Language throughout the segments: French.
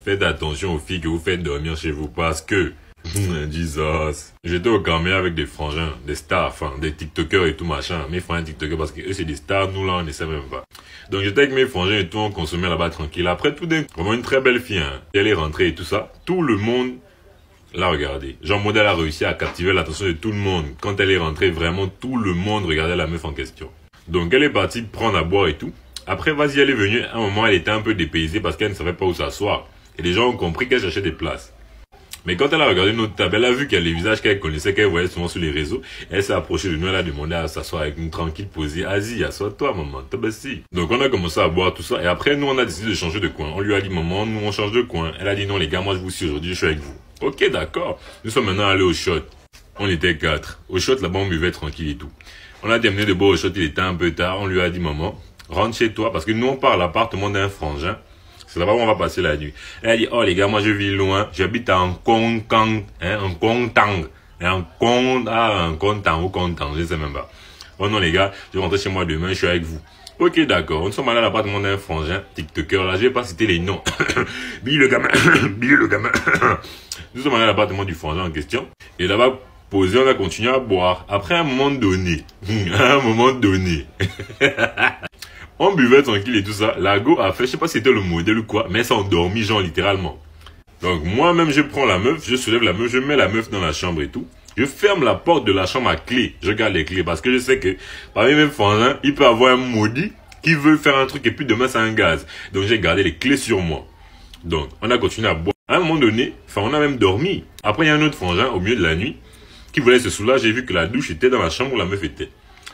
faites attention aux filles que vous faites dormir chez vous parce que, Jesus. J'étais au Cameroun avec des frangins, des stars, enfin, des TikTokers et tout machin. Mes frangins TikTokers parce que eux c'est des stars, nous là on ne sait même pas. Donc j'étais avec mes frangins et tout, on consommait là-bas tranquille. Après tout d'un coup, vraiment une très belle fille, hein. Elle est rentrée et tout ça. Tout le monde l'a regardé. Genre modèle a réussi à captiver l'attention de tout le monde. Quand elle est rentrée, vraiment tout le monde regardait la meuf en question. Donc elle est partie prendre à boire et tout. Après, vas-y, elle est venue. À un moment, elle était un peu dépaysée parce qu'elle ne savait pas où s'asseoir. Et les gens ont compris qu'elle cherchait des places. Mais quand elle a regardé notre table, elle a vu qu'il y a les visages qu'elle connaissait, qu'elle voyait souvent sur les réseaux. Elle s'est approchée de nous, elle a demandé à s'asseoir avec nous tranquille, posée. Vas-y, assois-toi, maman, tabassi. Donc on a commencé à boire tout ça. Et après, nous, on a décidé de changer de coin. On lui a dit, maman, nous, on change de coin. Elle a dit, non, les gars, moi, je vous suis aujourd'hui, je suis avec vous. Ok, d'accord. Nous sommes maintenant allés au shot. On était 4. Au shot, là-bas, on buvait tranquille et tout. On a terminé de boire au shot, il était un peu tard. On lui a dit, maman, rentre chez toi, parce que nous, on part à l'appartement d'un frangin. C'est là-bas où on va passer la nuit. Elle a dit, oh les gars, moi je vis loin, j'habite à Nkong-Kang, hein, Nkong-Tang, Nkong-Tang ou Kong-Tang, je sais même pas. Oh non les gars, je vais rentrer chez moi demain, je suis avec vous. Ok d'accord, nous sommes allés à l'appartement d'un frangin, TikToker, là, je vais pas citer les noms. Billy le gamin, Billy le gamin. Nous sommes allés à l'appartement du frangin en question, et là-bas, posé, on a continué à boire. Après un moment donné, on buvait tranquille et tout ça. La go a fait, je sais pas si c'était le modèle ou quoi, mais elle s'est endormie, genre littéralement. Donc moi-même, je prends la meuf, je soulève la meuf, je mets la meuf dans la chambre et tout. Je ferme la porte de la chambre à clé. Je garde les clés parce que je sais que parmi mes frangins, il peut avoir un maudit qui veut faire un truc et puis demain c'est un gaz. Donc j'ai gardé les clés sur moi. Donc on a continué à boire. À un moment donné, enfin on a même dormi. Après il y a un autre frangin au milieu de la nuit qui voulait se soulager. J'ai vu que la douche était dans la chambre où la meuf était.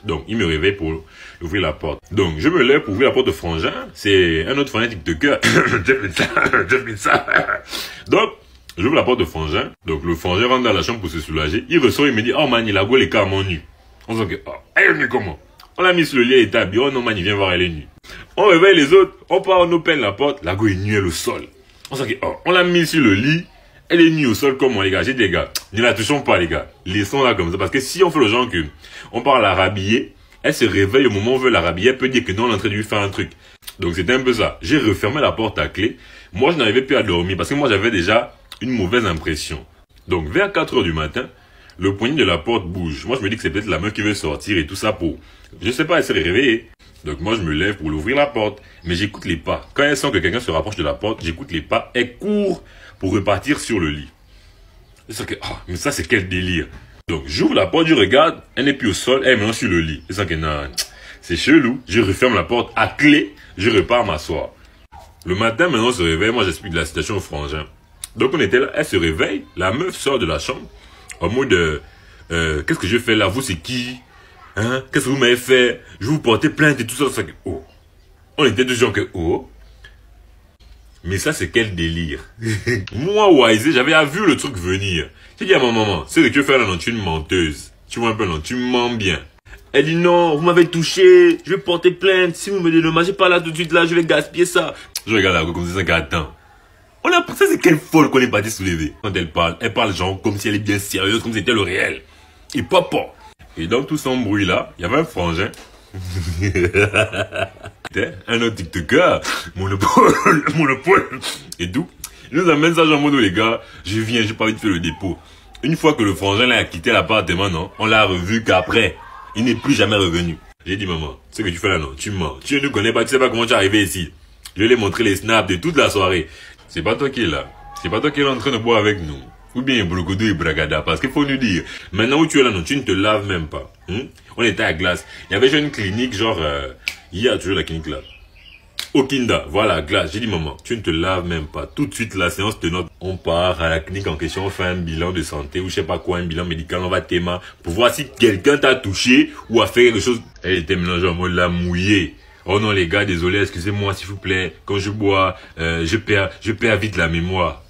Donc, il me réveille pour ouvrir la porte. Donc, je me lève pour ouvrir la porte de frangin. C'est un autre frangin TikToker. J'ai fait ça. Donc, j'ouvre la porte de frangin. Donc, le frangin rentre dans la chambre pour se soulager. Il ressort, il me dit, oh man, il a go les carrément nu. On se dit, oh, elle est nue comment? On l'a mis sur le lit, elle est habillée. Oh non man, il vient voir, elle est nue. On réveille les autres. On part, on open la porte. La go est nue, elle est au sol. On se dit, oh, on l'a mis sur le lit. Elle est nue au sol comme moi, les gars. J'ai dit, les gars, ne la touchons pas, les gars. Laissons-la comme ça. Parce que si on fait le genre que on part la rhabiller, elle se réveille au moment où on veut la rhabiller, elle peut dire que non, on est en train de lui faire un truc. Donc c'était un peu ça. J'ai refermé la porte à clé. Moi, je n'arrivais plus à dormir parce que moi, j'avais déjà une mauvaise impression. Donc vers 4 heures du matin, le poignet de la porte bouge. Moi, je me dis que c'est peut-être la meuf qui veut sortir et tout ça pour... Je sais pas, elle s'est réveillée. Donc moi, je me lève pour l'ouvrir la porte. Mais j'écoute les pas. Quand elle sent que quelqu'un se rapproche de la porte, j'écoute les pas. Elle court pour repartir sur le lit. C'est que, oh, mais ça, c'est quel délire. Donc, j'ouvre la porte, je regarde, elle n'est plus au sol, elle est maintenant sur le lit. C'est ça que, non, c'est chelou. Je referme la porte à clé, je repars m'asseoir. Le matin, maintenant, on se réveille, moi, j'explique la situation au frangin. Donc, on était là, elle se réveille, la meuf sort de la chambre, en mode, qu'est-ce que je fais là, vous, c'est qui? Hein? Qu'est-ce que vous m'avez fait? Je vous porter plainte et tout ça, ça que, oh. On était deux gens que, oh. Mais ça, c'est quel délire. Moi, Wise, j'avais vu le truc venir. J'ai dit à ma maman, c'est ce que tu veux faire là, non, tu es une menteuse. Tu vois un peu, non, tu mens bien. Elle dit non, vous m'avez touché, je vais porter plainte. Si vous me dédommagez pas là tout de suite, là, je vais gaspiller ça. Je regarde la comme ça, attends. Ça, c'est quelle folle qu'on est parti soulever. Quand elle parle genre comme si elle est bien sérieuse, comme si c'était le réel. Et papa. Et dans tout son bruit là, il y avait un frangin. Un autre TikToker, monopole, et tout. Il nous amène ça genre en mode, les gars, je viens, j'ai pas envie de faire le dépôt. Une fois que le frangin là a quitté l'appartement, non, on l'a revu qu'après, il n'est plus jamais revenu. J'ai dit, maman, ce que tu fais là, non, tu mens. Tu ne nous connais pas, tu sais pas comment tu es arrivé ici. Je lui ai montré les snaps de toute la soirée. C'est pas toi qui es là. C'est pas toi qui es en train de boire avec nous. Ou bien Brokodo et Bragada. Parce qu'il faut nous dire, maintenant où tu es là, non, tu ne te laves même pas. On était à glace. Il y avait déjà une clinique, genre, il y a toujours la clinique là. Okinda, voilà, glace. J'ai dit, maman, tu ne te laves même pas. Tout de suite, la séance te note. On part à la clinique en question, on fait un bilan de santé ou je sais pas quoi, un bilan médical, on va t'aimer pour voir si quelqu'un t'a touché ou a fait quelque chose. Elle était mélangée en mode la mouillée. Oh non les gars, désolé, excusez-moi s'il vous plaît. Quand je bois, je perds vite la mémoire.